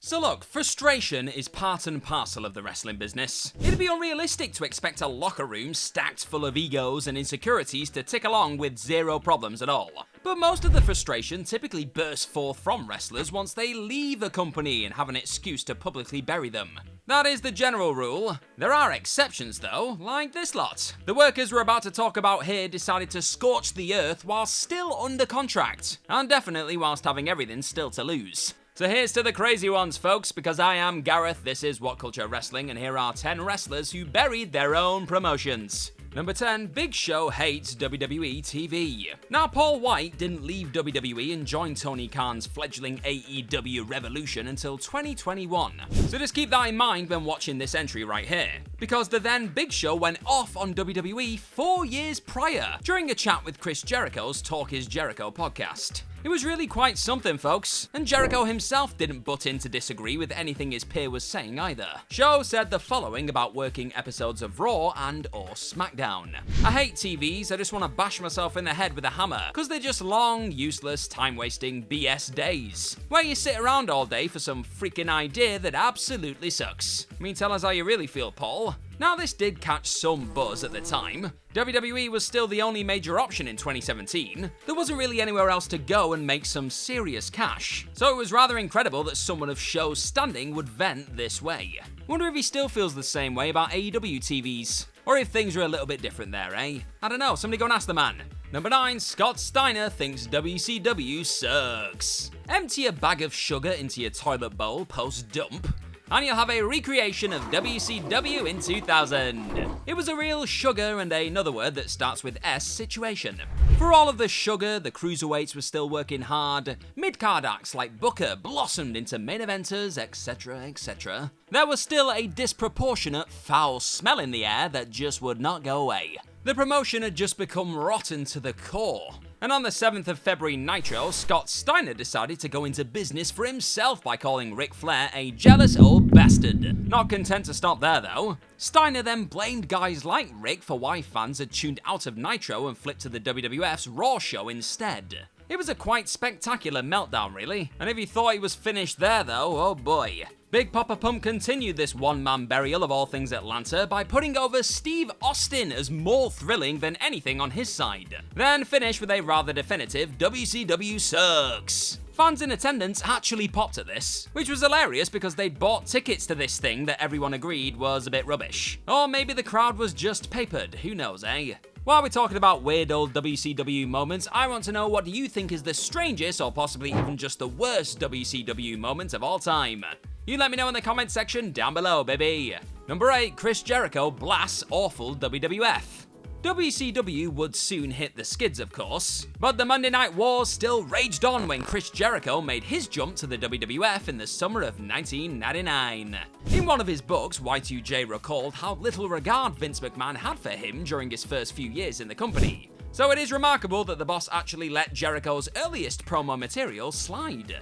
So look, frustration is part and parcel of the wrestling business. It'd be unrealistic to expect a locker room stacked full of egos and insecurities to tick along with zero problems at all. But most of the frustration typically bursts forth from wrestlers once they leave a company and have an excuse to publicly bury them. That is the general rule. There are exceptions though, like this lot. The workers we're about to talk about here decided to scorch the earth while still under contract, and definitely whilst having everything still to lose. So here's to the crazy ones, folks, because I am Gareth, this is What Culture Wrestling, and here are 10 wrestlers who buried their own promotions. Number 10, Big Show hates WWE TV. Now, Paul White didn't leave WWE and join Tony Khan's fledgling AEW revolution until 2021. So just keep that in mind when watching this entry right here, because the then Big Show went off on WWE 4 years prior during a chat with Chris Jericho's Talk is Jericho podcast. It was really quite something, folks, and Jericho himself didn't butt in to disagree with anything his peer was saying either. Show said the following about working episodes of Raw and or SmackDown. I hate TVs, I just want to bash myself in the head with a hammer, because they're just long, useless, time-wasting BS days, where you sit around all day for some freaking idea that absolutely sucks. I mean, tell us how you really feel, Paul. Now, this did catch some buzz at the time. WWE was still the only major option in 2017. There wasn't really anywhere else to go and make some serious cash, so it was rather incredible that someone of Show's standing would vent this way. Wonder if he still feels the same way about AEW TVs, or if things are a little bit different there, eh? I don't know, somebody go and ask the man. Number 9, Scott Steiner thinks WCW sucks. Empty a bag of sugar into your toilet bowl post-dump, and you'll have a recreation of WCW in 2000. It was a real sugar and another word that starts with S situation. For all of the sugar, the cruiserweights were still working hard, mid-card acts like Booker blossomed into main eventers, etc, etc. There was still a disproportionate foul smell in the air that just would not go away. The promotion had just become rotten to the core. And on the 7th of February Nitro, Scott Steiner decided to go into business for himself by calling Ric Flair a jealous old bastard. Not content to stop there though, Steiner then blamed guys like Rick for why fans had tuned out of Nitro and flipped to the WWF's Raw show instead. It was a quite spectacular meltdown really, and if you thought he was finished there though, oh boy. Big Papa Pump continued this one-man burial of all things Atlanta by putting over Steve Austin as more thrilling than anything on his side. Then finished with a rather definitive WCW sucks. Fans in attendance actually popped at this, which was hilarious because they'd bought tickets to this thing that everyone agreed was a bit rubbish. Or maybe the crowd was just papered, who knows, eh? While we're talking about weird old WCW moments, I want to know what you think is the strangest or possibly even just the worst WCW moment of all time. You let me know in the comment section down below, baby. Number 8, Chris Jericho blasts awful WWF. WCW would soon hit the skids, of course, but the Monday Night Wars still raged on when Chris Jericho made his jump to the WWF in the summer of 1999. In one of his books, Y2J recalled how little regard Vince McMahon had for him during his first few years in the company. So it is remarkable that the boss actually let Jericho's earliest promo material slide.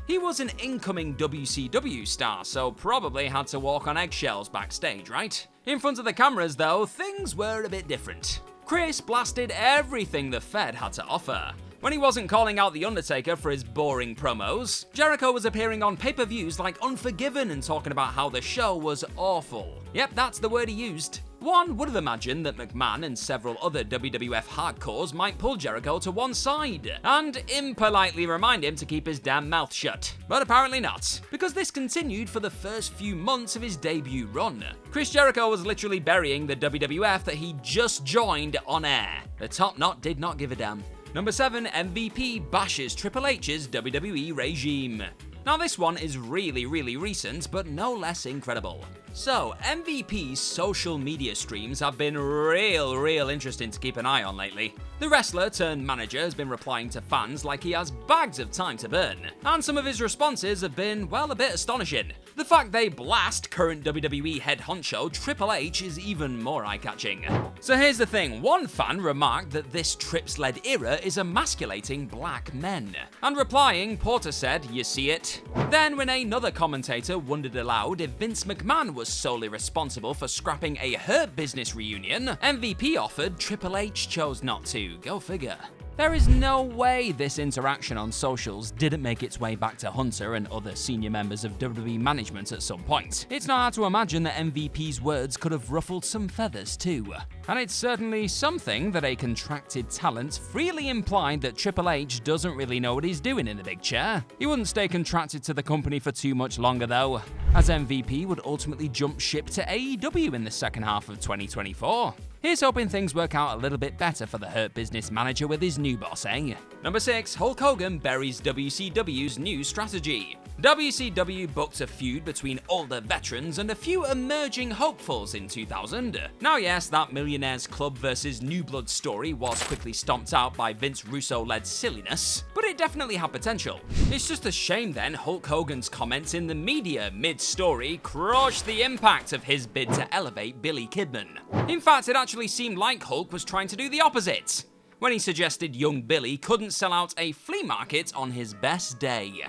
He was an incoming WCW star, so probably had to walk on eggshells backstage, right? In front of the cameras, though, things were a bit different. Chris blasted everything the Fed had to offer. When he wasn't calling out The Undertaker for his boring promos, Jericho was appearing on pay-per-views like Unforgiven and talking about how the show was awful. Yep, that's the word he used. One would have imagined that McMahon and several other WWF hardcores might pull Jericho to one side and impolitely remind him to keep his damn mouth shut. But apparently not, because this continued for the first few months of his debut run. Chris Jericho was literally burying the WWF that he just joined on air. The top knot did not give a damn. Number 7, MVP bashes Triple H's WWE regime. Now this one is really recent, but no less incredible. So, MVP's social media streams have been real interesting to keep an eye on lately. The wrestler turned manager has been replying to fans like he has bags of time to burn, and some of his responses have been, well, a bit astonishing. The fact they blast current WWE head honcho Triple H is even more eye-catching. So here's the thing, one fan remarked that this Trips-led era is emasculating black men, and replying, Porter said, "You see it?" Then when another commentator wondered aloud if Vince McMahon was solely responsible for scrapping a Hurt Business reunion, MVP offered, Triple H chose not to. Go figure. There is no way this interaction on socials didn't make its way back to Hunter and other senior members of WWE management at some point. It's not hard to imagine that MVP's words could have ruffled some feathers too. And it's certainly something that a contracted talent freely implied that Triple H doesn't really know what he's doing in the big chair. He wouldn't stay contracted to the company for too much longer though, as MVP would ultimately jump ship to AEW in the second half of 2024. Here's hoping things work out a little bit better for the Hurt Business manager with his new boss, eh? Number 6, Hulk Hogan buries WCW's new strategy. WCW booked a feud between older veterans and a few emerging hopefuls in 2000. Now yes, that Millionaires Club versus New Blood story was quickly stomped out by Vince Russo-led silliness, but it definitely had potential. It's just a shame then Hulk Hogan's comments in the media mid-story crushed the impact of his bid to elevate Billy Kidman. In fact, it actually seemed like Hulk was trying to do the opposite, when he suggested young Billy couldn't sell out a flea market on his best day.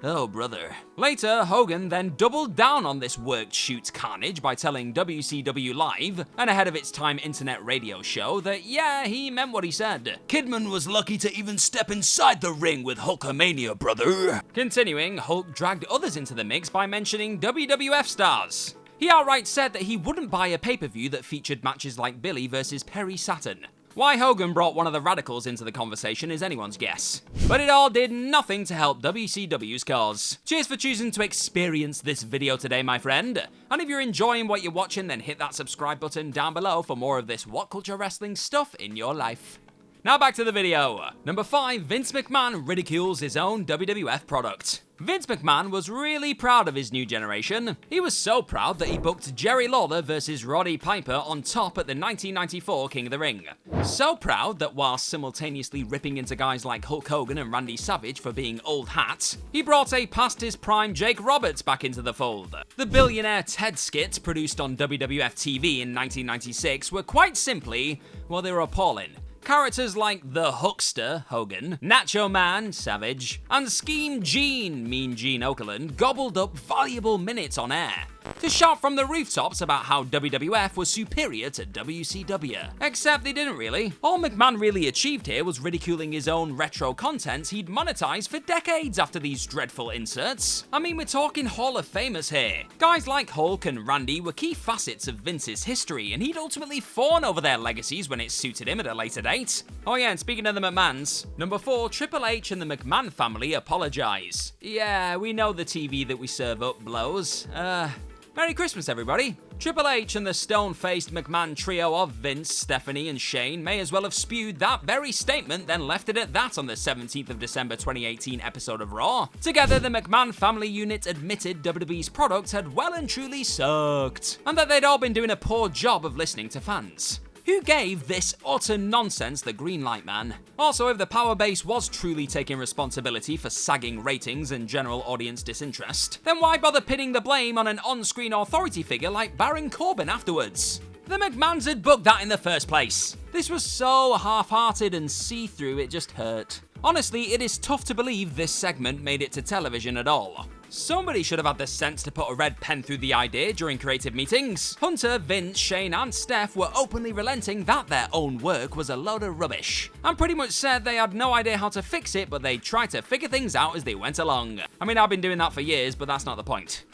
Oh brother. Later, Hogan then doubled down on this worked shoot carnage by telling WCW Live, an ahead of its time internet radio show, that yeah, he meant what he said. Kidman was lucky to even step inside the ring with Hulkamania, brother. Continuing, Hulk dragged others into the mix by mentioning WWF stars. He outright said that he wouldn't buy a pay-per-view that featured matches like Billy versus Perry Saturn. Why Hogan brought one of the radicals into the conversation is anyone's guess. But it all did nothing to help WCW's cause. Cheers for choosing to experience this video today, my friend. And if you're enjoying what you're watching, then hit that subscribe button down below for more of this What Culture Wrestling stuff in your life. Now back to the video. Number 5, Vince McMahon ridicules his own WWF product. Vince McMahon was really proud of his new generation. He was so proud that he booked Jerry Lawler versus Roddy Piper on top at the 1994 King of the Ring. So proud that while simultaneously ripping into guys like Hulk Hogan and Randy Savage for being old hats, he brought a past his prime Jake Roberts back into the fold. The Billionaire Ted skits produced on WWF TV in 1996 were quite simply, well, they were appalling. Characters like the Huckster, Hogan, Nacho Man, Savage, and Scheme Gene, Mean Gene Okerlund, gobbled up valuable minutes on air to shout from the rooftops about how WWF was superior to WCW. Except they didn't really. All McMahon really achieved here was ridiculing his own retro content he'd monetized for decades after these dreadful inserts. I mean, we're talking Hall of Famers here. Guys like Hulk and Randy were key facets of Vince's history, and he'd ultimately fawn over their legacies when it suited him at a later date. Oh yeah, and speaking of the McMahons, number 4, Triple H and the McMahon family apologize. Yeah, we know the TV that we serve up blows. Merry Christmas, everybody. Triple H and the stone-faced McMahon trio of Vince, Stephanie, and Shane may as well have spewed that very statement, then left it at that on the 17th of December 2018 episode of Raw. Together, the McMahon family unit admitted WWE's product had well and truly sucked, and that they'd all been doing a poor job of listening to fans. Who gave this utter nonsense the green light, man? Also, if the power base was truly taking responsibility for sagging ratings and general audience disinterest, then why bother pinning the blame on an on-screen authority figure like Baron Corbin afterwards? The McMahons had booked that in the first place. This was so half-hearted and see-through it just hurt. Honestly, it is tough to believe this segment made it to television at all. Somebody should have had the sense to put a red pen through the idea during creative meetings. Hunter, Vince, Shane, and Steph were openly relenting that their own work was a load of rubbish, and pretty much said they had no idea how to fix it, but they'd try to figure things out as they went along. I mean, I've been doing that for years, but that's not the point.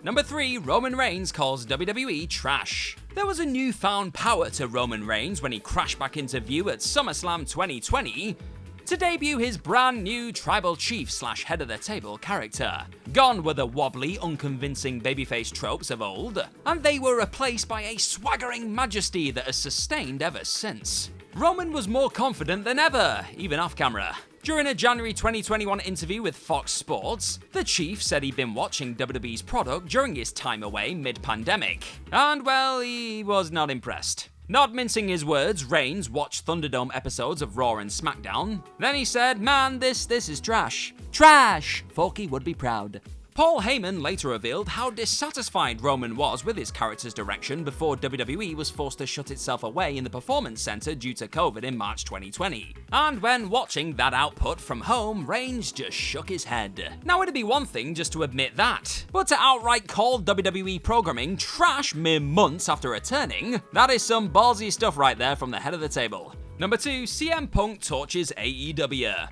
Number 3, Roman Reigns calls WWE trash. There was a newfound power to Roman Reigns when he crashed back into view at SummerSlam 2020, to debut his brand new tribal chief / head of the table character. Gone were the wobbly, unconvincing babyface tropes of old, and they were replaced by a swaggering majesty that has sustained ever since. Roman was more confident than ever, even off camera. During a January 2021 interview with Fox Sports, the Chief said he'd been watching WWE's product during his time away mid-pandemic, and well, he was not impressed. Not mincing his words, Reigns watched Thunderdome episodes of Raw and SmackDown. Then he said, "Man, this is trash. Trash! Forky would be proud." Paul Heyman later revealed how dissatisfied Roman was with his character's direction before WWE was forced to shut itself away in the Performance Center due to COVID in March 2020. And when watching that output from home, Reigns just shook his head. Now it'd be one thing just to admit that, but to outright call WWE programming trash mere months after returning, that is some ballsy stuff right there from the head of the table. Number 2. CM Punk torches AEW.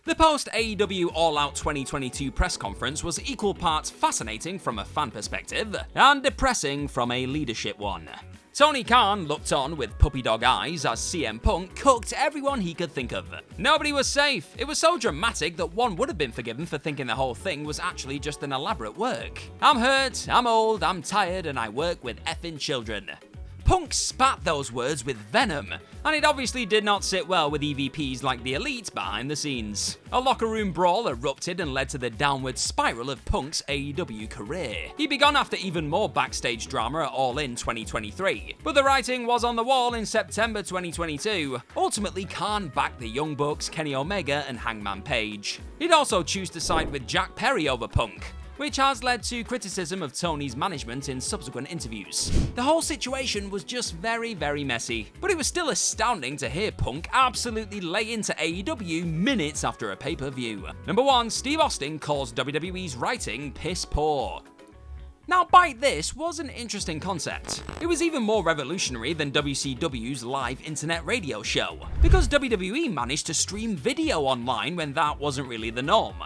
The post-AEW All Out 2022 press conference was equal parts fascinating from a fan perspective and depressing from a leadership one. Tony Khan looked on with puppy dog eyes as CM Punk cooked everyone he could think of. Nobody was safe. It was so dramatic that one would have been forgiven for thinking the whole thing was actually just an elaborate work. I'm hurt, I'm old, I'm tired, and I work with effing children. Punk spat those words with venom, and it obviously did not sit well with EVPs like the Elite behind the scenes. A locker room brawl erupted and led to the downward spiral of Punk's AEW career. He began after even more backstage drama at All In 2023, but the writing was on the wall in September 2022. Ultimately, Khan backed the Young Bucks, Kenny Omega, and Hangman Page. He'd also choose to side with Jack Perry over Punk, which has led to criticism of Tony's management in subsequent interviews. The whole situation was just very, very messy, but it was still astounding to hear Punk absolutely lay into AEW minutes after a pay-per-view. Number 1. Steve Austin calls WWE's writing piss poor. Now, Bite This was an interesting concept. It was even more revolutionary than WCW's live internet radio show, because WWE managed to stream video online when that wasn't really the norm.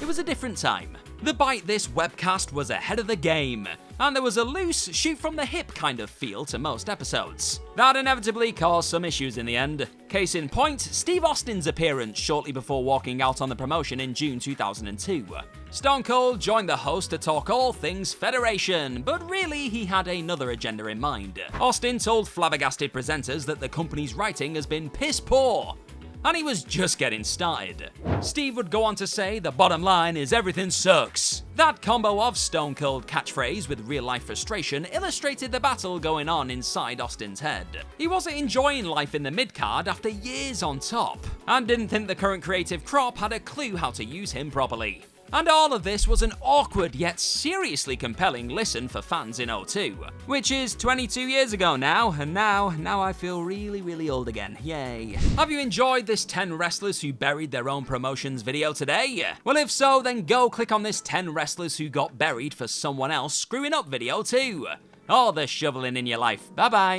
It was a different time. The Bite This webcast was ahead of the game, and there was a loose, shoot-from-the-hip kind of feel to most episodes. That inevitably caused some issues in the end. Case in point, Steve Austin's appearance shortly before walking out on the promotion in June 2002. Stone Cold joined the host to talk all things Federation, but really he had another agenda in mind. Austin told flabbergasted presenters that the company's writing has been piss poor, and he was just getting started. Steve would go on to say the bottom line is everything sucks. That combo of Stone Cold catchphrase with real-life frustration illustrated the battle going on inside Austin's head. He wasn't enjoying life in the mid-card after years on top, and didn't think the current creative crop had a clue how to use him properly. And all of this was an awkward yet seriously compelling listen for fans in 02, which is 22 years ago now, and now I feel really old again, yay. Have you enjoyed this 10 wrestlers who buried their own promotions video today? Well, if so, then go click on this 10 wrestlers who got buried for someone else screwing up video too. All the shoveling in your life, bye bye.